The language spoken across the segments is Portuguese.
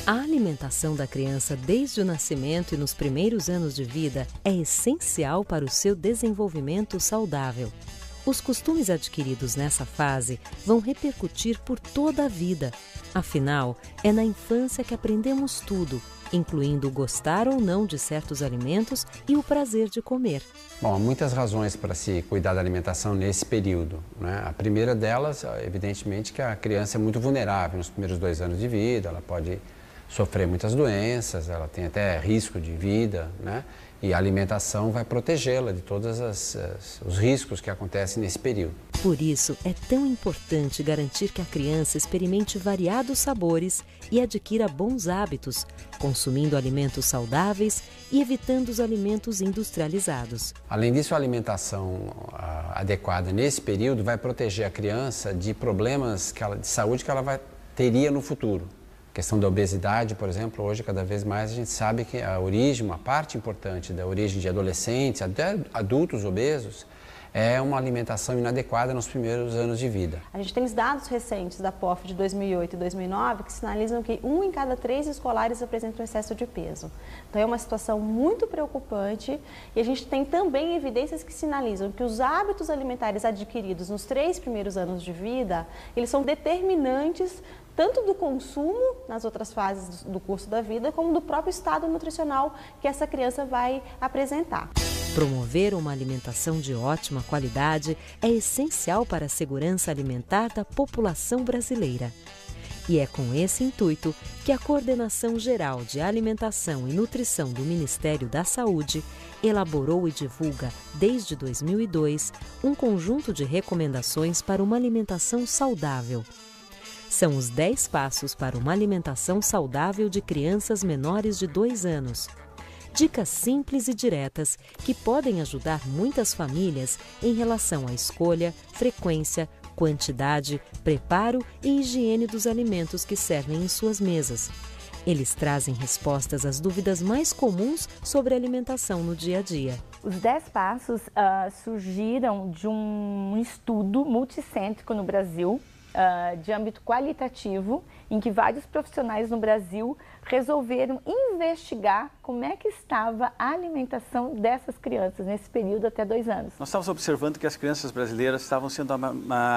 A alimentação da criança desde o nascimento e nos primeiros anos de vida é essencial para o seu desenvolvimento saudável. Os costumes adquiridos nessa fase vão repercutir por toda a vida. Afinal, é na infância que aprendemos tudo, incluindo gostar ou não de certos alimentos e o prazer de comer. Bom, há muitas razões para se cuidar da alimentação nesse período, né? A primeira delas, evidentemente, que a criança é muito vulnerável nos primeiros 2 anos de vida, ela pode sofrer muitas doenças, ela tem até risco de vida, né? E a alimentação vai protegê-la de todos os riscos que acontecem nesse período. Por isso, é tão importante garantir que a criança experimente variados sabores e adquira bons hábitos, consumindo alimentos saudáveis e evitando os alimentos industrializados. Além disso, a alimentação adequada nesse período vai proteger a criança de problemas de saúde que ela teria no futuro. A questão da obesidade, por exemplo, hoje cada vez mais a gente sabe que uma parte importante da origem de adolescentes, até adultos obesos, é uma alimentação inadequada nos primeiros anos de vida. A gente tem os dados recentes da POF de 2008 e 2009 que sinalizam que 1 em cada 3 escolares apresentam excesso de peso. Então é uma situação muito preocupante e a gente tem também evidências que sinalizam que os hábitos alimentares adquiridos nos 3 primeiros anos de vida, eles são determinantes tanto do consumo nas outras fases do curso da vida, como do próprio estado nutricional que essa criança vai apresentar. Promover uma alimentação de ótima qualidade é essencial para a segurança alimentar da população brasileira. E é com esse intuito que a Coordenação Geral de Alimentação e Nutrição do Ministério da Saúde elaborou e divulga, desde 2002, um conjunto de recomendações para uma alimentação saudável. São os 10 passos para uma alimentação saudável de crianças menores de 2 anos. Dicas simples e diretas que podem ajudar muitas famílias em relação à escolha, frequência, quantidade, preparo e higiene dos alimentos que servem em suas mesas. Eles trazem respostas às dúvidas mais comuns sobre alimentação no dia a dia. Os 10 passos surgiram de um estudo multicêntrico no Brasil, de âmbito qualitativo, em que vários profissionais no Brasil resolveram investigar como é que estava a alimentação dessas crianças nesse período até 2 anos. Nós estávamos observando que as crianças brasileiras estavam sendo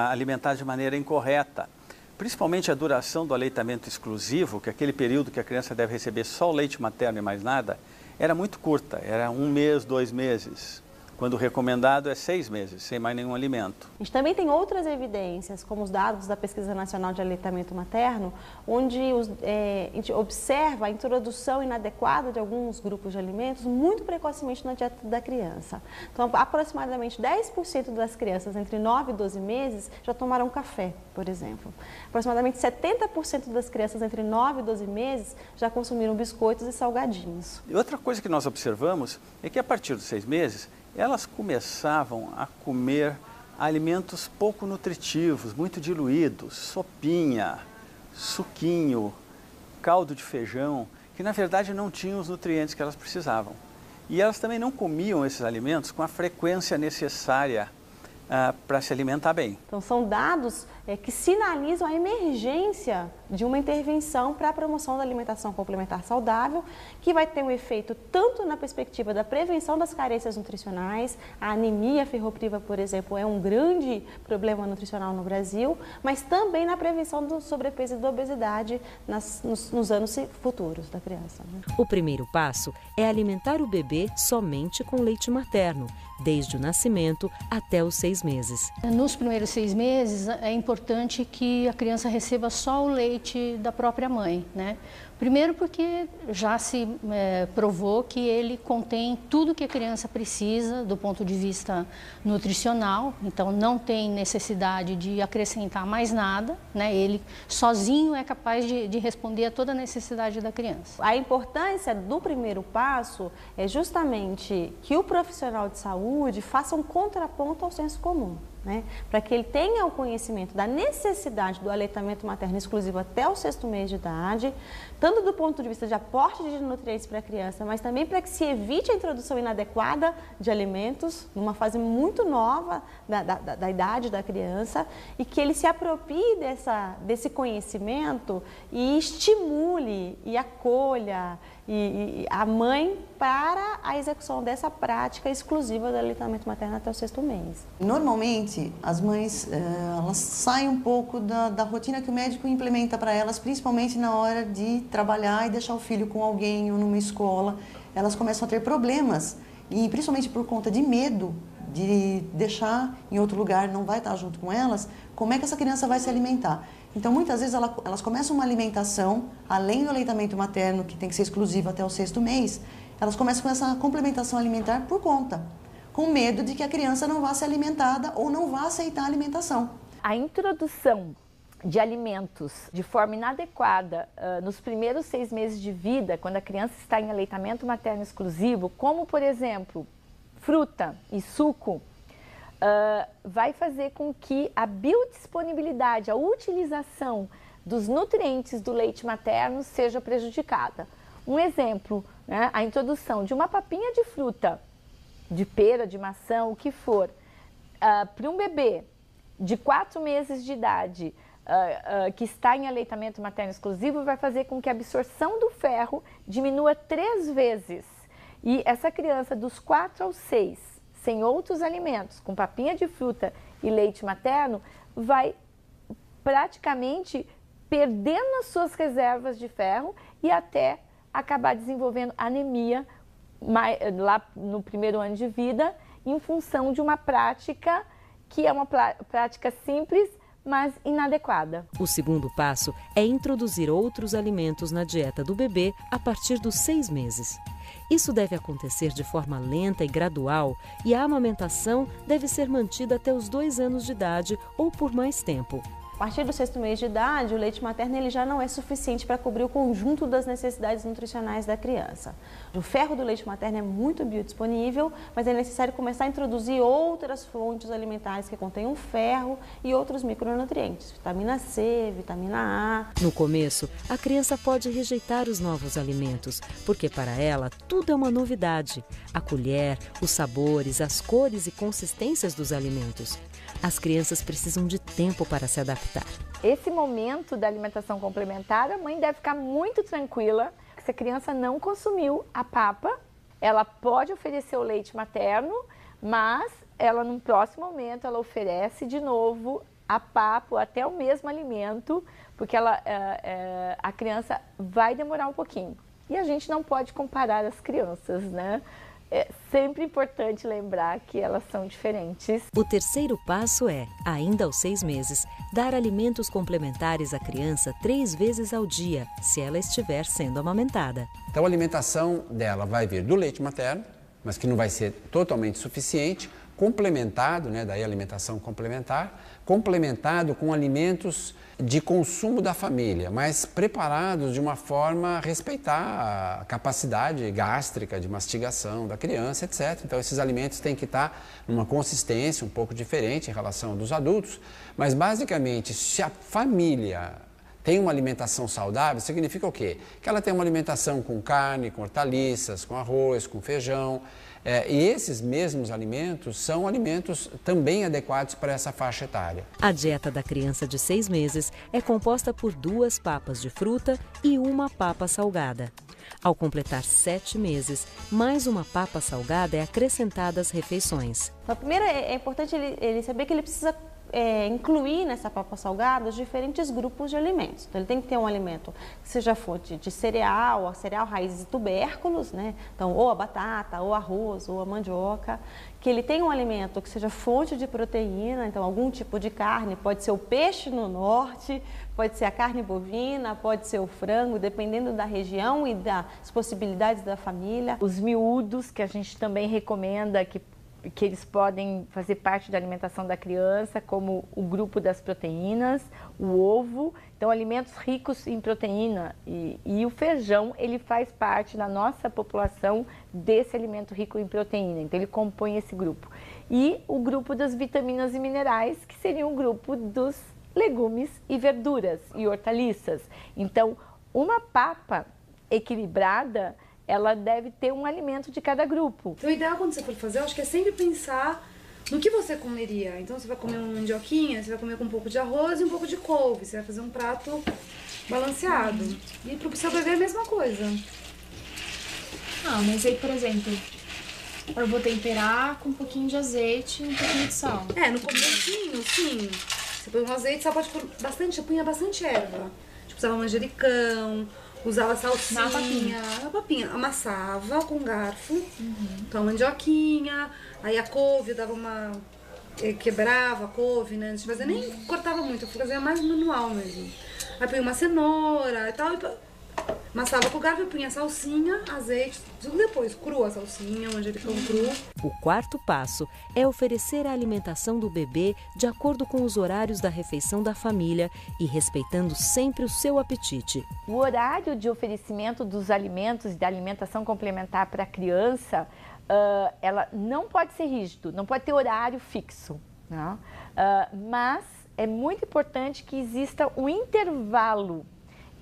alimentadas de maneira incorreta, principalmente a duração do aleitamento exclusivo, que é aquele período que a criança deve receber só o leite materno e mais nada, era muito curta, era 1 mês, 2 meses. Quando o recomendado é 6 meses, sem mais nenhum alimento. A gente também tem outras evidências, como os dados da Pesquisa Nacional de Aleitamento Materno, onde a gente observa a introdução inadequada de alguns grupos de alimentos muito precocemente na dieta da criança. Então, aproximadamente 10% das crianças entre 9 e 12 meses já tomaram café, por exemplo. Aproximadamente 70% das crianças entre 9 e 12 meses já consumiram biscoitos e salgadinhos. E outra coisa que nós observamos é que a partir dos 6 meses, elas começavam a comer alimentos pouco nutritivos, muito diluídos, sopinha, suquinho, caldo de feijão, que na verdade não tinham os nutrientes que elas precisavam. E elas também não comiam esses alimentos com a frequência necessária para se alimentar bem. Então são dados que sinalizam a emergência de uma intervenção para a promoção da alimentação complementar saudável, que vai ter um efeito tanto na perspectiva da prevenção das carências nutricionais, a anemia ferropriva, por exemplo, é um grande problema nutricional no Brasil, mas também na prevenção do sobrepeso e da obesidade nos anos futuros da criança. O primeiro passo é alimentar o bebê somente com leite materno, desde o nascimento até os 6 meses. Nos primeiros 6 meses é importante que a criança receba só o leite da própria mãe, né? Primeiro porque já se provou que ele contém tudo que a criança precisa do ponto de vista nutricional, então não tem necessidade de acrescentar mais nada, né? Ele sozinho é capaz de responder a toda a necessidade da criança. A importância do primeiro passo é justamente que o profissional de saúde faça um contraponto ao senso comum. né, para que ele tenha o conhecimento da necessidade do aleitamento materno exclusivo até o 6º mês de idade, tanto do ponto de vista de aporte de nutrientes para a criança, mas também para que se evite a introdução inadequada de alimentos, numa fase muito nova da idade da criança, e que ele se aproprie desse conhecimento e estimule e acolha a mãe para a execução dessa prática exclusiva do aleitamento materno até o 6º mês. Normalmente, as mães elas saem um pouco da rotina que o médico implementa para elas, principalmente na hora de trabalhar e deixar o filho com alguém ou numa escola. Elas começam a ter problemas, e principalmente por conta de medo de deixar em outro lugar, não vai estar junto com elas, como é que essa criança vai se alimentar? Então, muitas vezes, elas começam uma alimentação, além do aleitamento materno, que tem que ser exclusivo até o 6º mês, elas começam com essa complementação alimentar por conta, com medo de que a criança não vá ser alimentada ou não vá aceitar a alimentação. A introdução de alimentos de forma inadequada nos primeiros 6 meses de vida, quando a criança está em aleitamento materno exclusivo, como, por exemplo, fruta e suco, vai fazer com que a biodisponibilidade, a utilização dos nutrientes do leite materno seja prejudicada. Um exemplo, né, a introdução de uma papinha de fruta, de pera, de maçã, o que for, para um bebê de 4 meses de idade que está em aleitamento materno exclusivo, vai fazer com que a absorção do ferro diminua 3 vezes. E essa criança dos 4 aos 6, sem outros alimentos, com papinha de fruta e leite materno, vai praticamente perdendo as suas reservas de ferro e até acabar desenvolvendo anemia lá no primeiro ano de vida, em função de uma prática que é uma prática simples, mas inadequada. O segundo passo é introduzir outros alimentos na dieta do bebê a partir dos 6 meses. Isso deve acontecer de forma lenta e gradual, e a amamentação deve ser mantida até os 2 anos de idade ou por mais tempo. A partir do 6º mês de idade, o leite materno ele já não é suficiente para cobrir o conjunto das necessidades nutricionais da criança. O ferro do leite materno é muito biodisponível, mas é necessário começar a introduzir outras fontes alimentares que contenham ferro e outros micronutrientes, vitamina C, vitamina A. No começo, a criança pode rejeitar os novos alimentos, porque para ela tudo é uma novidade. A colher, os sabores, as cores e consistências dos alimentos. As crianças precisam de tempo para se adaptar. Esse momento da alimentação complementar, a mãe deve ficar muito tranquila. Se a criança não consumiu a papa, ela pode oferecer o leite materno, mas ela, num próximo momento, ela oferece de novo a papa, até o mesmo alimento, porque a criança vai demorar um pouquinho. E a gente não pode comparar as crianças, né? É sempre importante lembrar que elas são diferentes. O terceiro passo é, ainda aos 6 meses, dar alimentos complementares à criança 3 vezes ao dia, se ela estiver sendo amamentada. Então a alimentação dela vai vir do leite materno, mas que não vai ser totalmente suficiente, complementado, né, daí a alimentação complementar, complementado com alimentos de consumo da família, mas preparados de uma forma a respeitar a capacidade gástrica de mastigação da criança, etc. Então esses alimentos têm que estar numa consistência um pouco diferente em relação aos dos adultos, mas basicamente se a família tem uma alimentação saudável, significa o quê? Que ela tem uma alimentação com carne, com hortaliças, com arroz, com feijão, e esses mesmos alimentos são alimentos também adequados para essa faixa etária. A dieta da criança de 6 meses é composta por 2 papas de fruta e 1 papa salgada. Ao completar 7 meses, mais 1 papa salgada é acrescentada às refeições. A primeira, é importante ele saber que ele precisa incluir nessa papa salgada os diferentes grupos de alimentos. Então, ele tem que ter um alimento que seja fonte de cereal, raízes e tubérculos, né? Então, ou a batata, ou arroz, ou a mandioca. Que ele tenha um alimento que seja fonte de proteína, então algum tipo de carne, pode ser o peixe no norte, pode ser a carne bovina, pode ser o frango, dependendo da região e das possibilidades da família. Os miúdos, que a gente também recomenda que que eles podem fazer parte da alimentação da criança, como o grupo das proteínas, o ovo. Então, alimentos ricos em proteína e o feijão, ele faz parte da nossa população desse alimento rico em proteína. Então, ele compõe esse grupo. E o grupo das vitaminas e minerais, que seria o grupo dos legumes e verduras e hortaliças. Então, uma papa equilibrada, ela deve ter um alimento de cada grupo. Então, o ideal quando você for fazer, eu acho que é sempre pensar no que você comeria. Então, você vai comer uma mandioquinha, você vai comer com um pouco de arroz e um pouco de couve. Você vai fazer um prato balanceado. E pro seu bebê é a mesma coisa. Ah, mas aí, por exemplo, eu vou temperar com um pouquinho de azeite e um pouquinho de sal. No comecinho, sim. Você põe um azeite, só pode pôr bastante, punha bastante erva. Tipo, usava manjericão, usava salsinha, na papinha, amassava com garfo, então mandioquinha, aí a couve, dava uma, quebrava a couve, né, antes de fazer, nem cortava muito, eu fazia mais manual mesmo. Aí punha uma cenoura e tal, amassava com o garfo e punha salsinha, azeite, tudo depois, crua a salsinha, manjericão cru. O quarto passo é oferecer a alimentação do bebê de acordo com os horários da refeição da família e respeitando sempre o seu apetite. O horário de oferecimento dos alimentos e da alimentação complementar para a criança, ela não pode ser rígido, não pode ter horário fixo, né? Mas é muito importante que exista um intervalo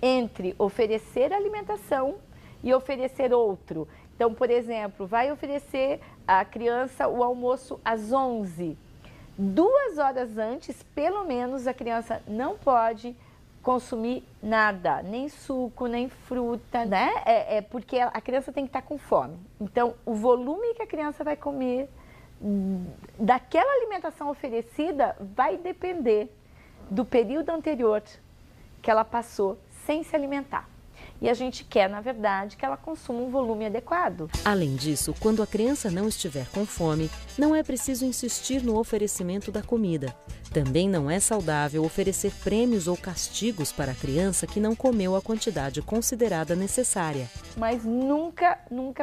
entre oferecer alimentação e oferecer outro. Então, por exemplo, vai oferecer à criança o almoço às 11. 2 horas antes, pelo menos, a criança não pode consumir nada, nem suco, nem fruta, né? Porque a criança tem que estar com fome. Então, o volume que a criança vai comer daquela alimentação oferecida vai depender do período anterior que ela passou sem se alimentar. E a gente quer, na verdade, que ela consuma um volume adequado. Além disso, quando a criança não estiver com fome, não é preciso insistir no oferecimento da comida. Também não é saudável oferecer prêmios ou castigos para a criança que não comeu a quantidade considerada necessária. Mas nunca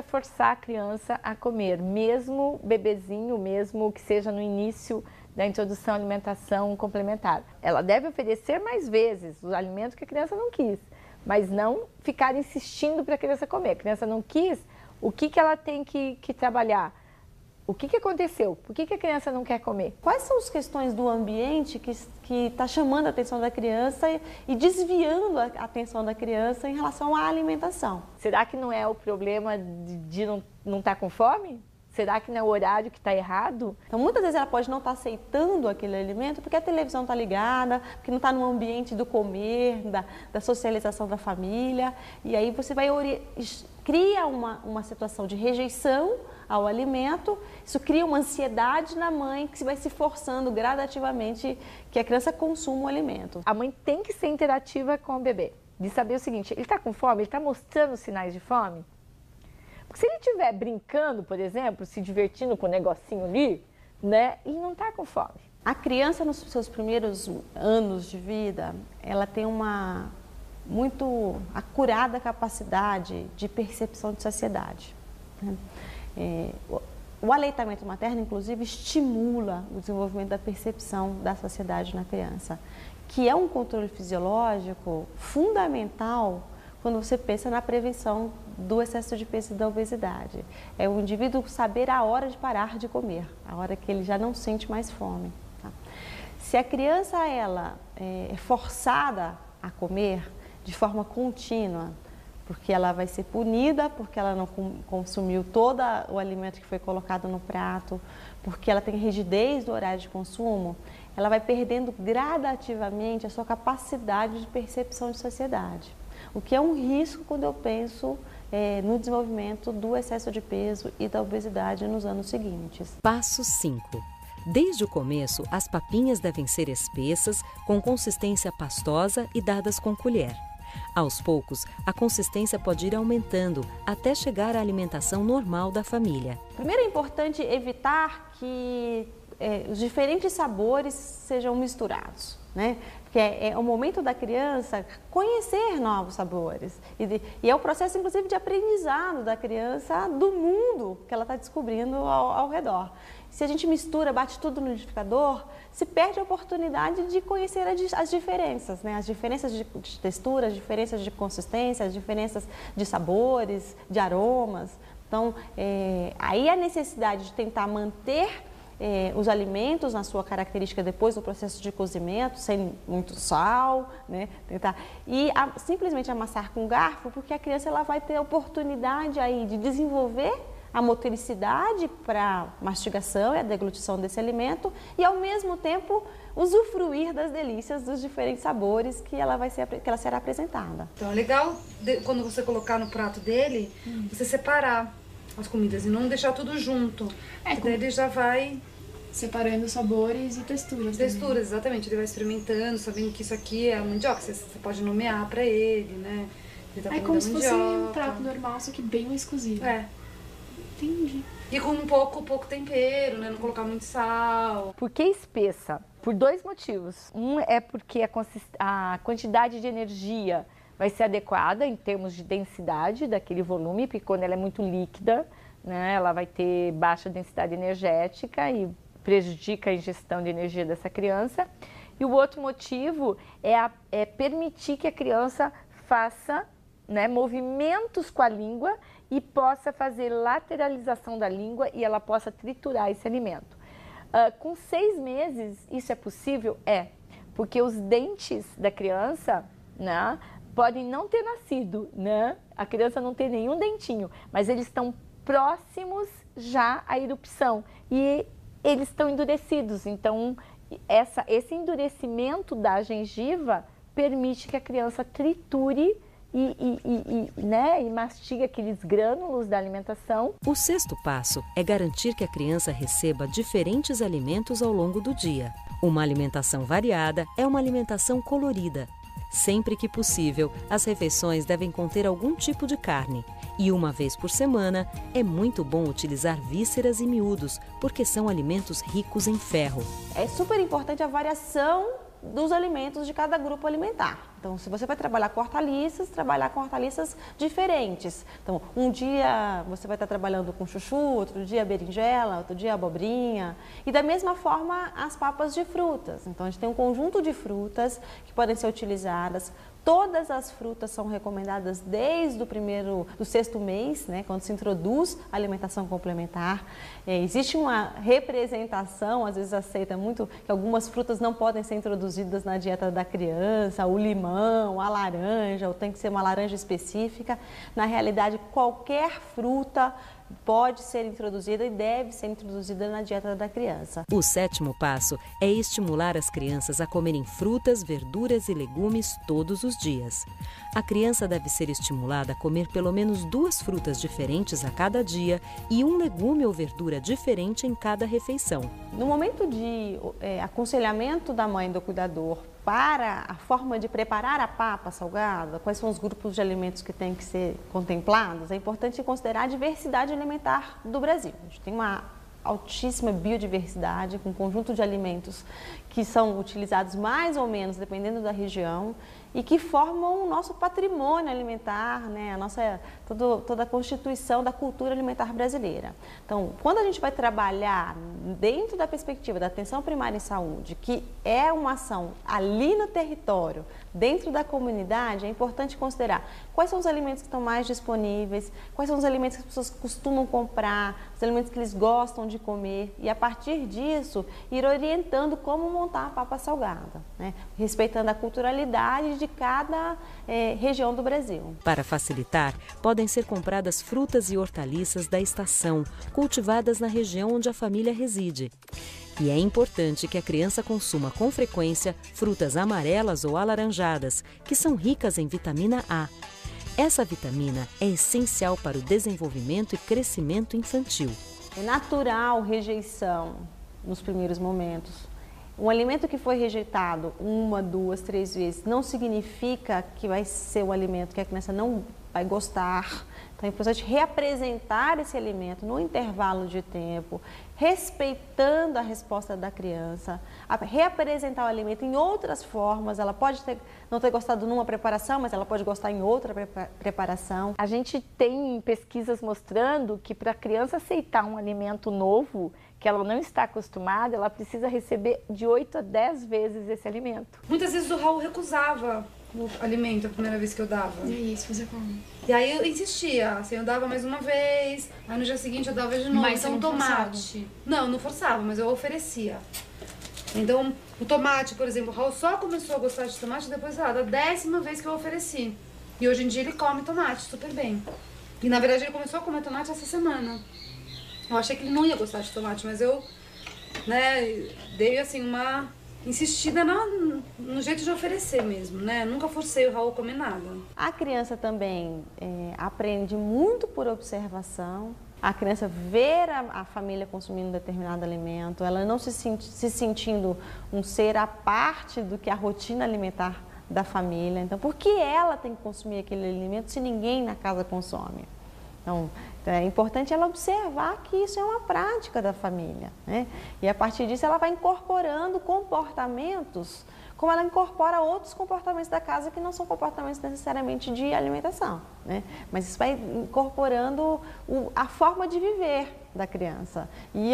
forçar a criança a comer, mesmo bebezinho, mesmo que seja no início da introdução à alimentação complementar. Ela deve oferecer mais vezes os alimentos que a criança não quis, mas não ficar insistindo para a criança comer. A criança não quis, o que ela tem que trabalhar? O que aconteceu? Por que a criança não quer comer? Quais são as questões do ambiente que está chamando a atenção da criança e desviando a atenção da criança em relação à alimentação? Será que não é o problema de não estar com fome? Será que não é o horário que está errado? Então, muitas vezes ela pode não estar aceitando aquele alimento porque a televisão está ligada, porque não está no ambiente do comer, da socialização da família. E aí você cria uma situação de rejeição ao alimento, isso cria uma ansiedade na mãe que vai se forçando gradativamente que a criança consuma o alimento. A mãe tem que ser interativa com o bebê, de saber o seguinte, ele está com fome, ele está mostrando sinais de fome? Porque se ele estiver brincando, por exemplo, se divertindo com o negocinho ali, né, ele não está com fome. A criança, nos seus primeiros anos de vida, ela tem uma muito acurada capacidade de percepção de saciedade. O aleitamento materno, inclusive, estimula o desenvolvimento da percepção da saciedade na criança, que é um controle fisiológico fundamental quando você pensa na prevenção do excesso de peso e da obesidade. É o indivíduo saber a hora de parar de comer, a hora que ele já não sente mais fome. Tá? Se a criança é forçada a comer de forma contínua, porque ela vai ser punida, porque ela não consumiu todo o alimento que foi colocado no prato, porque ela tem rigidez do horário de consumo, ela vai perdendo gradativamente a sua capacidade de percepção de saciedade. O que é um risco quando eu penso no desenvolvimento do excesso de peso e da obesidade nos anos seguintes. Passo 5. Desde o começo, as papinhas devem ser espessas, com consistência pastosa e dadas com colher. Aos poucos, a consistência pode ir aumentando até chegar à alimentação normal da família. Primeiro é importante evitar que os diferentes sabores sejam misturados, né? Porque é o momento da criança conhecer novos sabores. E é o processo, inclusive, de aprendizado da criança do mundo que ela está descobrindo ao redor. Se a gente mistura, bate tudo no liquidificador, se perde a oportunidade de conhecer as diferenças, né? As diferenças de textura, as diferenças de consistência, as diferenças de sabores, de aromas. Então, aí a necessidade de tentar manter os alimentos na sua característica depois do processo de cozimento, sem muito sal, né? Simplesmente amassar com garfo, porque a criança ela vai ter a oportunidade aí de desenvolver a motoricidade para mastigação e a deglutição desse alimento e, ao mesmo tempo, usufruir das delícias dos diferentes sabores que ela será apresentada. Então é legal, quando você colocar no prato dele, você separar as comidas e não deixar tudo junto. Daí ele já vai separando sabores e texturas. Texturas, exatamente. Ele vai experimentando, sabendo que isso aqui é a mandioca. Você pode nomear para ele, né? Ele tá como se fosse um prato normal, só que bem mais cozido. Entendi. E com pouco tempero, né? Não colocar muito sal. Por que espessa? Por dois motivos. Um é porque a quantidade de energia vai ser adequada em termos de densidade daquele volume, porque quando ela é muito líquida, né, ela vai ter baixa densidade energética e prejudica a ingestão de energia dessa criança. E o outro motivo é permitir que a criança faça, né, movimentos com a língua e possa fazer lateralização da língua e ela possa triturar esse alimento. Com 6 meses, isso é possível? Porque os dentes da criança, né, podem não ter nascido, né? A criança não tem nenhum dentinho, mas eles estão próximos já à erupção e eles estão endurecidos. Então, esse endurecimento da gengiva permite que a criança triture e mastiga aqueles grânulos da alimentação. O 6º passo é garantir que a criança receba diferentes alimentos ao longo do dia. Uma alimentação variada é uma alimentação colorida. Sempre que possível, as refeições devem conter algum tipo de carne. E uma vez por semana, é muito bom utilizar vísceras e miúdos, porque são alimentos ricos em ferro. É super importante a variação dos alimentos de cada grupo alimentar. Então, se você vai trabalhar com hortaliças diferentes. Então, um dia você vai estar trabalhando com chuchu, outro dia berinjela, outro dia abobrinha. E da mesma forma, as papas de frutas. Então, a gente tem um conjunto de frutas que podem ser utilizadas. Todas as frutas são recomendadas desde do 6º mês, né, quando se introduz a alimentação complementar. Existe uma representação, às vezes aceita muito, que algumas frutas não podem ser introduzidas na dieta da criança, o limão, a laranja, ou tem que ser uma laranja específica. Na realidade, qualquer fruta pode ser introduzida e deve ser introduzida na dieta da criança. O 7º passo é estimular as crianças a comerem frutas, verduras e legumes todos os dias. A criança deve ser estimulada a comer pelo menos 2 frutas diferentes a cada dia e um legume ou verdura diferente em cada refeição. No momento de aconselhamento da mãe do cuidador para a forma de preparar a papa salgada, quais são os grupos de alimentos que têm que ser contemplados, é importante considerar a diversidade alimentar do Brasil. A gente tem uma altíssima biodiversidade, com um conjunto de alimentos que são utilizados mais ou menos, dependendo da região, e que formam o nosso patrimônio alimentar, né? Toda a constituição da cultura alimentar brasileira. Então, quando a gente vai trabalhar dentro da perspectiva da atenção primária em saúde, que é uma ação ali no território, dentro da comunidade, é importante considerar quais são os alimentos que estão mais disponíveis, quais são os alimentos que as pessoas costumam comprar, os alimentos que eles gostam de comer, e a partir disso, ir orientando como montar a papa salgada, né? Respeitando a culturalidade de cada região do Brasil. Para facilitar, podem ser compradas frutas e hortaliças da estação, cultivadas na região onde a família reside. E é importante que a criança consuma com frequência frutas amarelas ou alaranjadas, que são ricas em vitamina A. Essa vitamina é essencial para o desenvolvimento e crescimento infantil. É natural rejeição nos primeiros momentos. Um alimento que foi rejeitado 1, 2, 3 vezes não significa que vai ser um alimento que a criança não vai gostar. Então é importante reapresentar esse alimento no intervalo de tempo, respeitando a resposta da criança, reapresentar o alimento em outras formas. Ela pode não ter gostado numa preparação, mas ela pode gostar em outra preparação. A gente tem pesquisas mostrando que para a criança aceitar um alimento novo, que ela não está acostumada, ela precisa receber de 8 a 10 vezes esse alimento. Muitas vezes o Raul recusava o alimento a primeira vez que eu dava. E aí, você fazia como? E aí eu insistia, assim, eu dava mais uma vez, aí no dia seguinte eu dava de novo. Mas então, você não tomate. Não, não forçava, mas eu oferecia. Então, o tomate, por exemplo, o Raul só começou a gostar de tomate depois da 10ª vez que eu ofereci. E hoje em dia ele come tomate super bem. E na verdade ele começou a comer tomate essa semana. Eu achei que ele não ia gostar de tomate, mas eu, né, dei assim uma insistida no jeito de oferecer mesmo, né? Nunca forcei o Raul a comer nada. A criança também aprende muito por observação. A criança ver a família consumindo determinado alimento, ela não se sentindo um ser à parte do que a rotina alimentar da família. Então, por que ela tem que consumir aquele alimento se ninguém na casa consome? Então, é importante ela observar que isso é uma prática da família, né? E a partir disso ela vai incorporando comportamentos, como ela incorpora outros comportamentos da casa que não são comportamentos necessariamente de alimentação, né? Mas isso vai incorporando a forma de viver da criança. E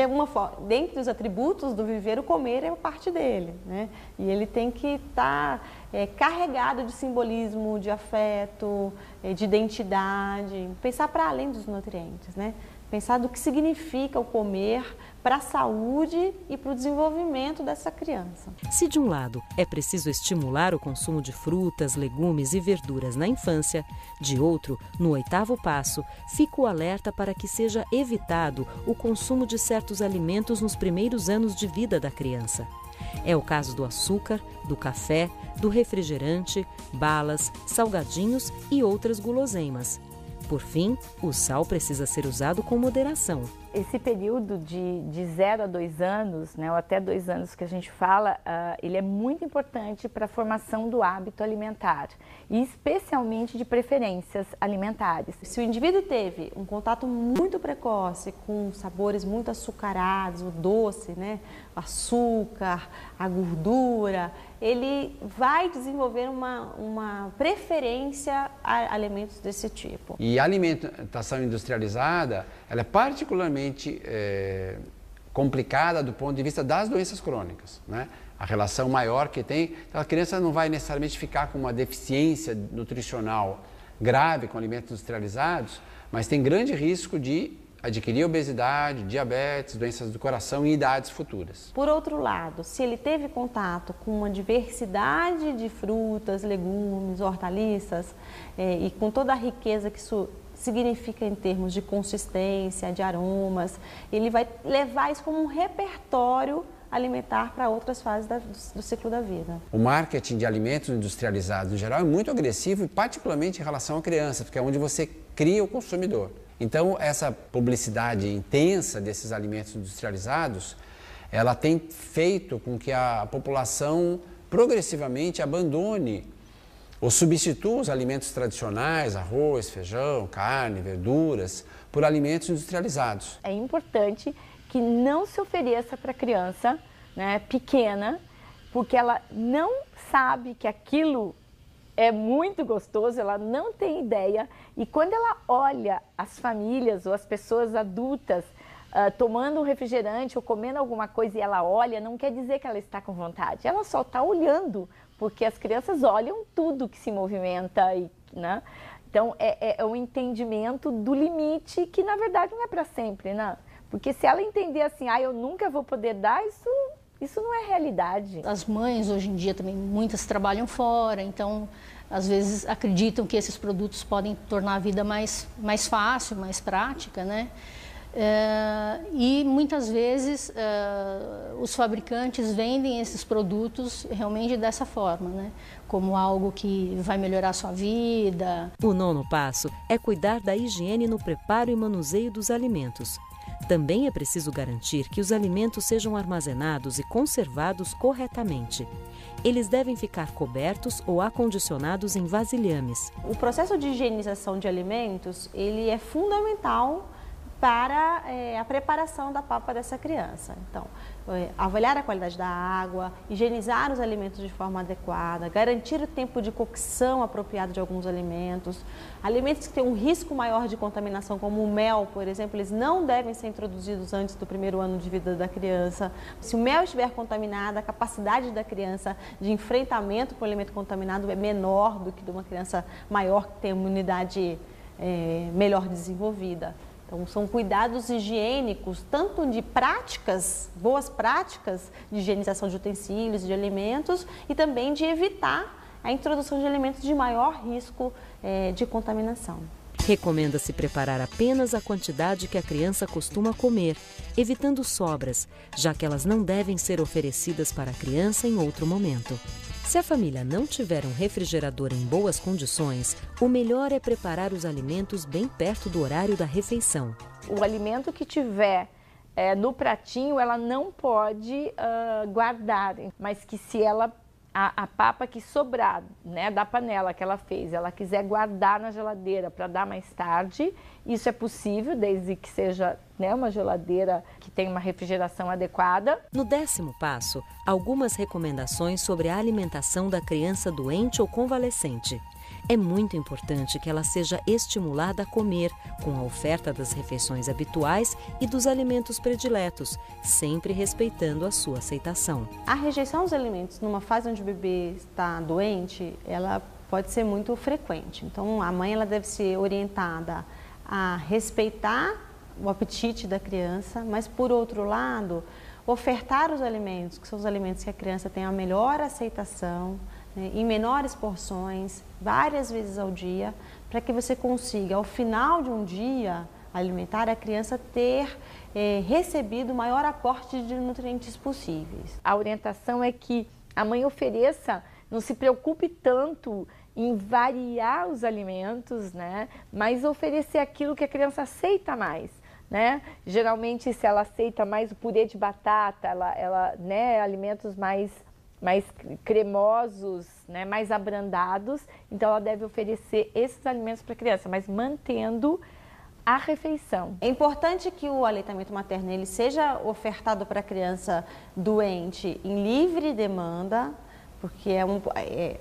dentre os atributos do viver, o comer é parte dele, né? E ele tem que estar carregado de simbolismo, de afeto, de identidade, pensar para além dos nutrientes, né? Pensar do que significa o comer para a saúde e para o desenvolvimento dessa criança. Se de um lado é preciso estimular o consumo de frutas, legumes e verduras na infância, de outro, no 8º passo, fica o alerta para que seja evitado o consumo de certos alimentos nos primeiros anos de vida da criança. É o caso do açúcar, do café, do refrigerante, balas, salgadinhos e outras guloseimas. Por fim, o sal precisa ser usado com moderação. Esse período de 0 a 2 anos, né, ou até 2 anos que a gente fala, ele é muito importante para a formação do hábito alimentar, e especialmente de preferências alimentares. Se o indivíduo teve um contato muito precoce com sabores muito açucarados, o doce, né, o açúcar, a gordura, ele vai desenvolver uma preferência a alimentos desse tipo. E a alimentação industrializada, ela é particularmente complicada do ponto de vista das doenças crônicas, né? A relação maior que tem, a criança não vai necessariamente ficar com uma deficiência nutricional grave com alimentos industrializados, mas tem grande risco de adquirir obesidade, diabetes, doenças do coração em idades futuras. Por outro lado, se ele teve contato com uma diversidade de frutas, legumes, hortaliças e com toda a riqueza que isso significa em termos de consistência, de aromas, ele vai levar isso como um repertório alimentar para outras fases do ciclo da vida. O marketing de alimentos industrializados, em geral, é muito agressivo, e particularmente em relação à criança, porque é onde você cria o consumidor. Então, essa publicidade intensa desses alimentos industrializados, ela tem feito com que a população progressivamente abandone ou substitua os alimentos tradicionais, arroz, feijão, carne, verduras, por alimentos industrializados. É importante que não se ofereça para a criança, né, pequena, porque ela não sabe que aquilo é muito gostoso, ela não tem ideia, e quando ela olha as famílias ou as pessoas adultas tomando um refrigerante ou comendo alguma coisa e ela olha, não quer dizer que ela está com vontade, ela só está olhando, porque as crianças olham tudo que se movimenta, né? Então é um entendimento do limite que na verdade não é para sempre, né? Porque se ela entender assim, eu nunca vou poder dar, isso não é realidade. As mães hoje em dia também, muitas trabalham fora, então às vezes acreditam que esses produtos podem tornar a vida mais fácil, mais prática, né? E muitas vezes os fabricantes vendem esses produtos realmente dessa forma, né? Como algo que vai melhorar a sua vida. O 9º passo é cuidar da higiene no preparo e manuseio dos alimentos. Também é preciso garantir que os alimentos sejam armazenados e conservados corretamente. Eles devem ficar cobertos ou acondicionados em vasilhames. O processo de higienização de alimentos, ele é fundamental para a preparação da papa dessa criança. Então, avaliar a qualidade da água, higienizar os alimentos de forma adequada, garantir o tempo de cocção apropriado de alguns alimentos. Alimentos que têm um risco maior de contaminação, como o mel, por exemplo, eles não devem ser introduzidos antes do primeiro ano de vida da criança. Se o mel estiver contaminado, a capacidade da criança de enfrentamento com o alimento contaminado é menor do que de uma criança maior que tem uma imunidade melhor desenvolvida. Então, são cuidados higiênicos, tanto de práticas, boas práticas de higienização de utensílios, de alimentos, e também de evitar a introdução de alimentos de maior risco de contaminação. Recomenda-se preparar apenas a quantidade que a criança costuma comer, evitando sobras, já que elas não devem ser oferecidas para a criança em outro momento. Se a família não tiver um refrigerador em boas condições, o melhor é preparar os alimentos bem perto do horário da refeição. O alimento que tiver no pratinho, ela não pode guardar, mas que se ela, a papa que sobrar, né, da panela que ela fez, ela quiser guardar na geladeira para dar mais tarde, isso é possível, desde que seja, né, uma geladeira que tenha uma refrigeração adequada. No 10º passo, algumas recomendações sobre a alimentação da criança doente ou convalescente. É muito importante que ela seja estimulada a comer, com a oferta das refeições habituais e dos alimentos prediletos, sempre respeitando a sua aceitação. A rejeição aos alimentos numa fase onde o bebê está doente, ela pode ser muito frequente. Então, a mãe ela deve ser orientada a respeitar o apetite da criança, mas, por outro lado, ofertar os alimentos, que são os alimentos que a criança tem a melhor aceitação, em menores porções, várias vezes ao dia, para que você consiga, ao final de um dia alimentar, a criança ter recebido o maior aporte de nutrientes possíveis. A orientação é que a mãe ofereça, não se preocupe tanto em variar os alimentos, né, mas oferecer aquilo que a criança aceita mais. Né? Geralmente, se ela aceita mais o purê de batata, né, alimentos mais cremosos, né, mais abrandados, então ela deve oferecer esses alimentos para a criança, mas mantendo a refeição. É importante que o aleitamento materno ele seja ofertado para a criança doente em livre demanda, porque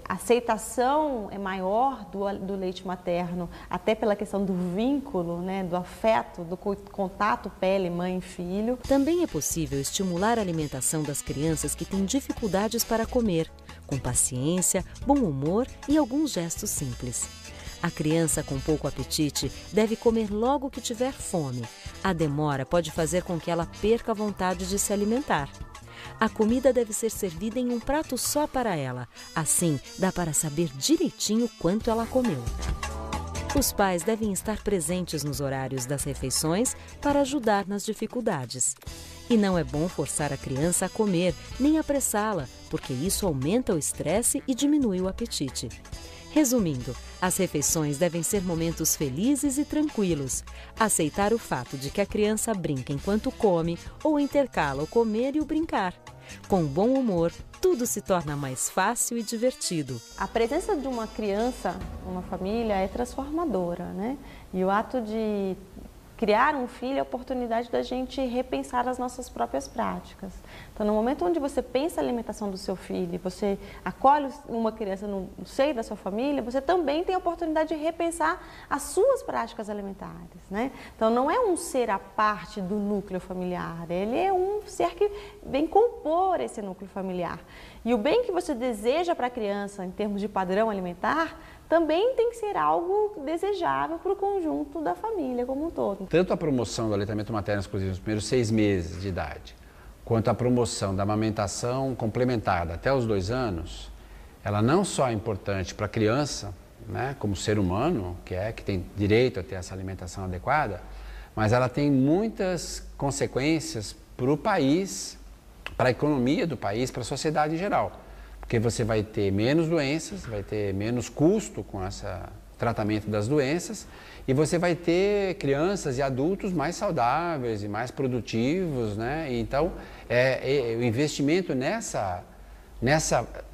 a aceitação é maior do leite materno, até pela questão do vínculo, né, do afeto, do contato pele, mãe e filho. Também é possível estimular a alimentação das crianças que têm dificuldades para comer, com paciência, bom humor e alguns gestos simples. A criança com pouco apetite deve comer logo que tiver fome. A demora pode fazer com que ela perca a vontade de se alimentar. A comida deve ser servida em um prato só para ela. Assim, dá para saber direitinho quanto ela comeu. Os pais devem estar presentes nos horários das refeições para ajudar nas dificuldades. E não é bom forçar a criança a comer, nem apressá-la, porque isso aumenta o estresse e diminui o apetite. Resumindo, as refeições devem ser momentos felizes e tranquilos. Aceitar o fato de que a criança brinca enquanto come ou intercala o comer e o brincar. Com bom humor, tudo se torna mais fácil e divertido. A presença de uma criança numa família é transformadora, né? E o ato de criar um filho é a oportunidade da gente repensar as nossas próprias práticas. Então, no momento onde você pensa a alimentação do seu filho, você acolhe uma criança no seio da sua família, você também tem a oportunidade de repensar as suas práticas alimentares, né? Então, não é um ser à parte do núcleo familiar, ele é um ser que vem compor esse núcleo familiar. E o bem que você deseja para a criança, em termos de padrão alimentar, também tem que ser algo desejável para o conjunto da família como um todo. Tanto a promoção do aleitamento materno exclusivo nos primeiros 6 meses de idade, quanto a promoção da amamentação complementada até os 2 anos, ela não só é importante para a criança, né, como ser humano, que tem direito a ter essa alimentação adequada, mas ela tem muitas consequências para o país, para a economia do país, para a sociedade em geral. Porque você vai ter menos doenças, vai ter menos custo com essa tratamento das doenças, e você vai ter crianças e adultos mais saudáveis e mais produtivos, né? Então, o investimento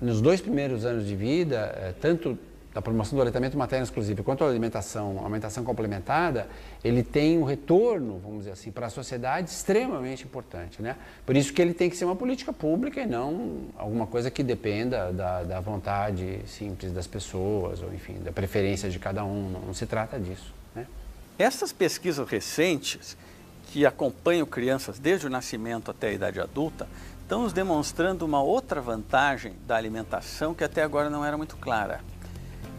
nos 2 primeiros anos de vida, tanto da promoção do aleitamento materno exclusivo quanto a alimentação complementada, ele tem um retorno, vamos dizer assim, para a sociedade extremamente importante, né? Por isso que ele tem que ser uma política pública e não alguma coisa que dependa da vontade simples das pessoas, ou enfim, da preferência de cada um, não se trata disso, né? Essas pesquisas recentes, que acompanham crianças desde o nascimento até a idade adulta, estão nos demonstrando uma outra vantagem da alimentação que até agora não era muito clara.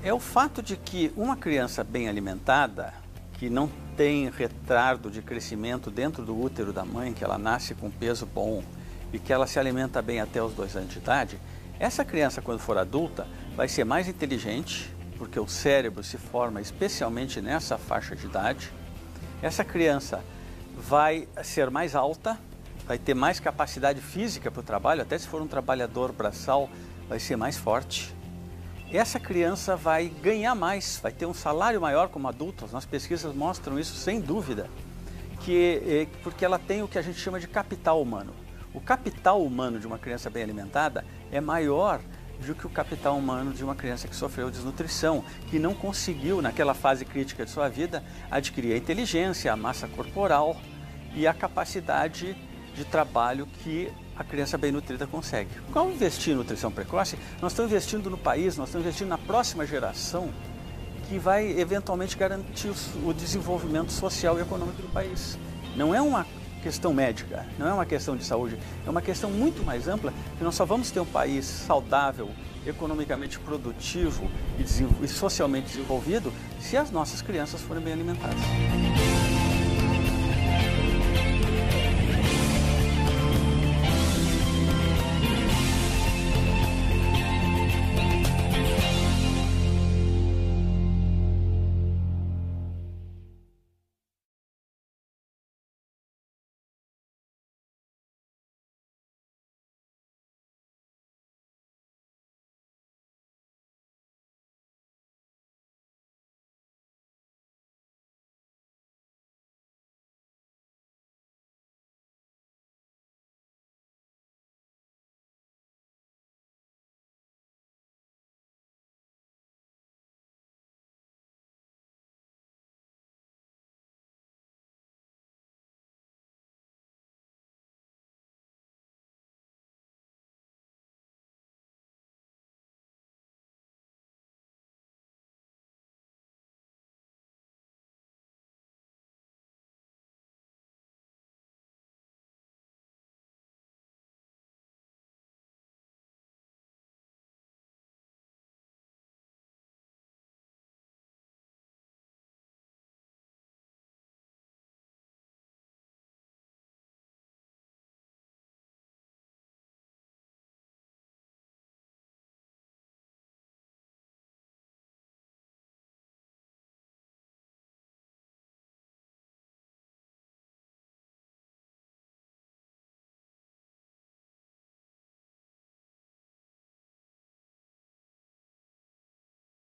É o fato de que uma criança bem alimentada, que não tem retardo de crescimento dentro do útero da mãe, que ela nasce com peso bom e que ela se alimenta bem até os 2 anos de idade, essa criança, quando for adulta, vai ser mais inteligente, porque o cérebro se forma especialmente nessa faixa de idade. Essa criança vai ser mais alta, vai ter mais capacidade física para o trabalho, até se for um trabalhador braçal, vai ser mais forte. Essa criança vai ganhar mais, vai ter um salário maior como adulto. As pesquisas mostram isso sem dúvida, porque ela tem o que a gente chama de capital humano. O capital humano de uma criança bem alimentada é maior do que o capital humano de uma criança que sofreu desnutrição, que não conseguiu, naquela fase crítica de sua vida, adquirir a inteligência, a massa corporal e a capacidade de trabalho que a criança bem nutrida consegue. Ao investir em nutrição precoce, nós estamos investindo no país, nós estamos investindo na próxima geração que vai eventualmente garantir o desenvolvimento social e econômico do país. Não é uma questão médica, não é uma questão de saúde, é uma questão muito mais ampla, que nós só vamos ter um país saudável, economicamente produtivo e socialmente desenvolvido se as nossas crianças forem bem alimentadas.